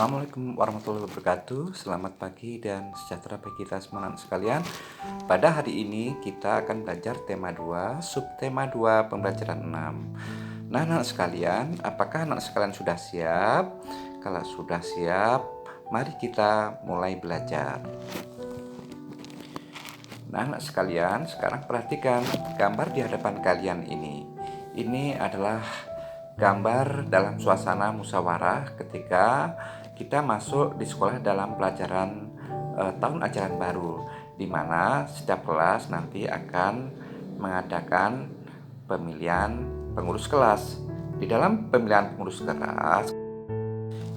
Assalamualaikum warahmatullahi wabarakatuh. Selamat pagi dan sejahtera bagi kita semua anak sekalian. Pada hari ini kita akan belajar tema 2, subtema 2, pembelajaran 6. Nah, anak sekalian, apakah anak sekalian sudah siap? Kalau sudah siap, mari kita mulai belajar. Nah, anak sekalian, sekarang perhatikan gambar di hadapan kalian ini. Ini adalah gambar dalam suasana musyawarah ketika kita masuk di sekolah dalam pelajaran tahun ajaran baru, di mana setiap kelas nanti akan mengadakan pemilihan pengurus kelas. Di dalam pemilihan pengurus kelas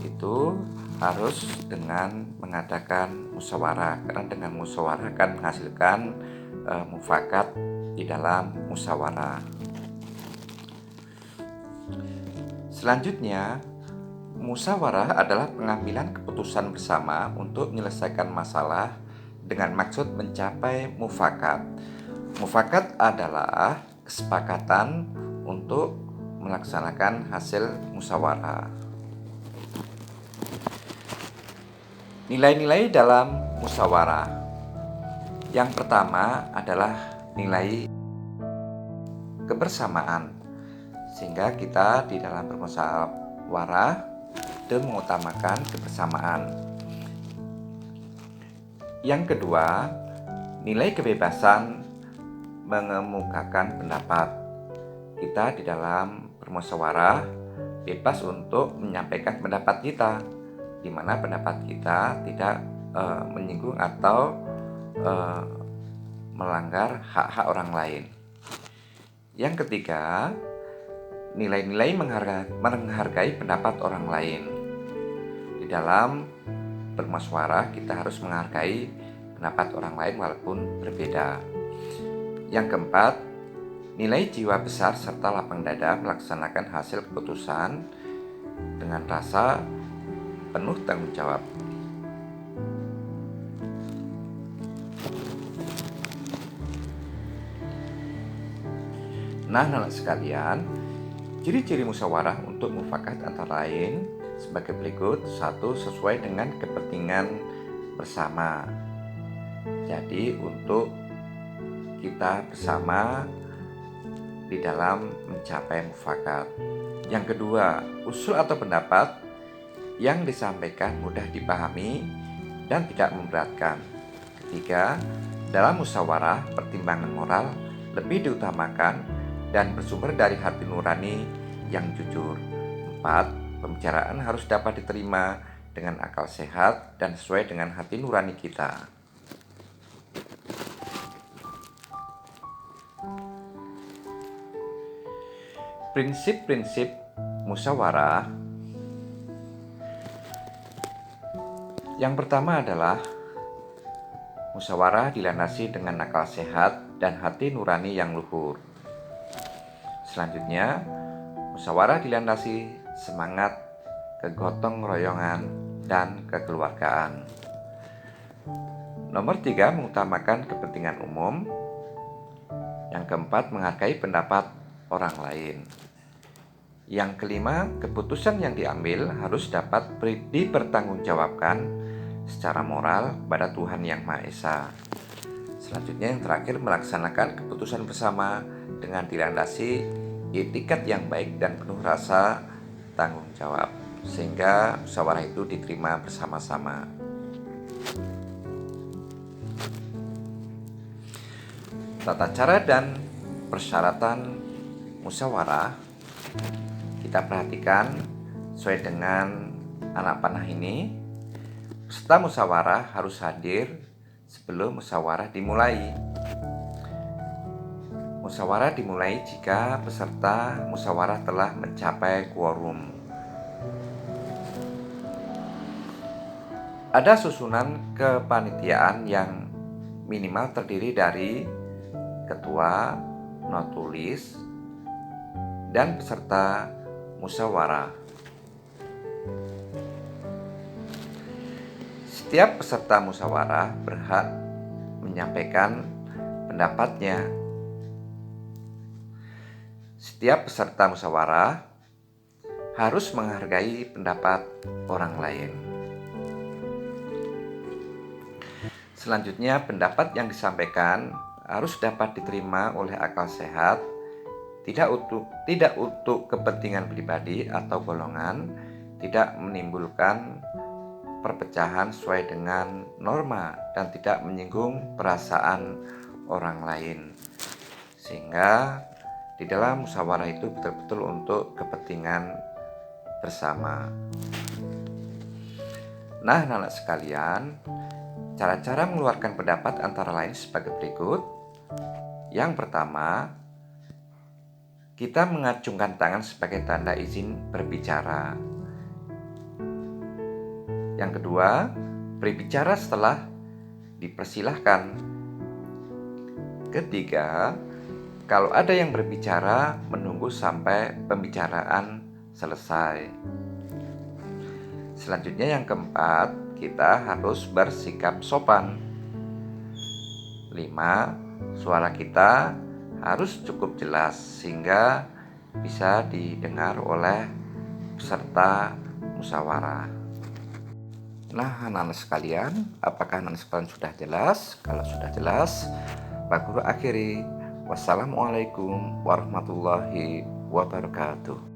itu harus dengan mengadakan musyawarah, karena dengan musyawarah akan menghasilkan mufakat di dalam musyawarah. Selanjutnya, musyawarah adalah pengambilan keputusan bersama untuk menyelesaikan masalah dengan maksud mencapai mufakat. Mufakat adalah kesepakatan untuk melaksanakan hasil musyawarah. Nilai-nilai dalam musyawarah. Yang pertama adalah nilai kebersamaan, sehingga kita di dalam bermusyawarah itu mengutamakan kebersamaan. Yang kedua, nilai kebebasan mengemukakan pendapat. Kita di dalam bermusyawarah bebas untuk menyampaikan pendapat kita, di mana pendapat kita tidak menyinggung atau melanggar hak-hak orang lain. Yang ketiga, nilai-nilai menghargai pendapat orang lain. Di dalam bermusyawarah kita harus menghargai pendapat orang lain walaupun berbeda. Yang keempat, nilai jiwa besar serta lapang dada melaksanakan hasil keputusan dengan rasa penuh tanggung jawab. Nah, anak sekalian, ciri-ciri musyawarah untuk mufakat antara lain sebagai berikut. 1. Sesuai dengan kepentingan bersama. Jadi untuk kita bersama di dalam mencapai mufakat. Yang kedua, usul atau pendapat yang disampaikan mudah dipahami dan tidak memberatkan. Ketiga, dalam musyawarah pertimbangan moral lebih diutamakan dan bersumber dari hati nurani yang jujur. 4. Pembicaraan harus dapat diterima dengan akal sehat dan sesuai dengan hati nurani kita. Prinsip-prinsip musyawarah. Yang pertama adalah musyawarah dilandasi dengan akal sehat dan hati nurani yang luhur. Selanjutnya, musyawarah dilandasi semangat kegotong royongan dan kekeluargaan. Nomor 3, mengutamakan kepentingan umum. Yang keempat, menghargai pendapat orang lain. Yang kelima, keputusan yang diambil harus dapat dipertanggungjawabkan secara moral pada Tuhan Yang Maha Esa. Selanjutnya, yang terakhir, melaksanakan keputusan bersama dengan dilandasi etikat yang baik dan penuh rasa tanggung jawab, sehingga musyawarah itu diterima bersama-sama. Tata cara dan persyaratan musyawarah kita perhatikan sesuai dengan anak panah ini. Peserta musyawarah harus hadir sebelum musyawarah dimulai. Musyawarah dimulai jika peserta musyawarah telah mencapai quorum. Ada susunan kepanitiaan yang minimal terdiri dari ketua, notulis, dan peserta musyawarah. Setiap peserta musyawarah berhak menyampaikan pendapatnya. Setiap peserta musyawarah harus menghargai pendapat orang lain. Selanjutnya, pendapat yang disampaikan harus dapat diterima oleh akal sehat, tidak untuk kepentingan pribadi atau golongan, tidak menimbulkan perpecahan sesuai dengan norma, dan tidak menyinggung perasaan orang lain. Sehingga di dalam musyawarah itu betul-betul untuk kepentingan bersama. Nah, anak-anak sekalian, cara-cara mengeluarkan pendapat antara lain sebagai berikut. Yang pertama, kita mengacungkan tangan sebagai tanda izin berbicara. Yang kedua, berbicara setelah dipersilahkan. Ketiga, kalau ada yang berbicara, menunggu sampai pembicaraan selesai. Selanjutnya yang keempat, kita harus bersikap sopan. 5. Suara kita harus cukup jelas sehingga bisa didengar oleh peserta musyawarah. Nah, anak-anak sekalian, apakah anak-anak sekalian sudah jelas? Kalau sudah jelas, Pak Guru akhiri. Wassalamualaikum warahmatullahi wabarakatuh.